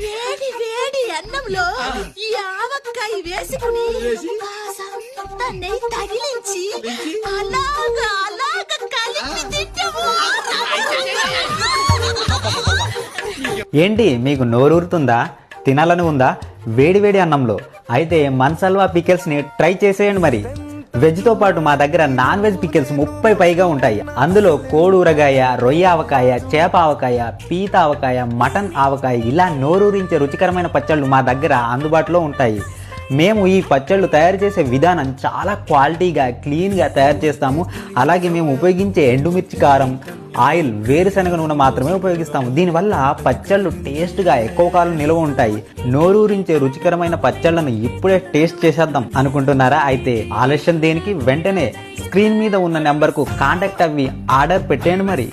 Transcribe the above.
వేడి వేడి అన్నంలో ఈ ఆవకాయ వేసుకుని కాసంత నెయ్యి తగిలించి అలాగా అలాగా కలిపి తింటాము. ఏంటి మీకు నోరూరుతుందా? తినాలని ఉందా వేడి వేడి అన్నంలో? అయితే మన్సల్వా పికిల్స్ని ట్రై చేసేయండి. మరి వెజ్తో పాటు మా దగ్గర నాన్ వెజ్ పికిల్స్ 30 పైగా ఉంటాయి. అందులో కోడూరగాయ, రొయ్య ఆవకాయ, చేప ఆవకాయ, పీత ఆవకాయ, మటన్ ఆవకాయ, ఇలా నోరూరించే రుచికరమైన పచ్చళ్ళు మా దగ్గర అందుబాటులో ఉంటాయి. మేము ఈ పచ్చళ్ళు తయారు చేసే విధానం చాలా క్వాలిటీగా క్లీన్గా తయారు చేస్తాము. అలాగే మేము ఉపయోగించే ఎండుమిర్చి కారం, ఆయిల్, వేరుశనగ నూనె మాత్రమే ఉపయోగిస్తాము. దీనివల్ల పచ్చళ్ళు టేస్ట్గా ఎక్కువ కాలం నిల్వ ఉంటాయి. నోరూరించే రుచికరమైన పచ్చళ్ళను ఇప్పుడే టేస్ట్ చేసేద్దాం అనుకుంటున్నారా? అయితే ఆలస్యం దేనికి? వెంటనే స్క్రీన్ మీద ఉన్న నెంబర్కు కాంటాక్ట్ అవ్వి ఆర్డర్ పెట్టేయండి మరి.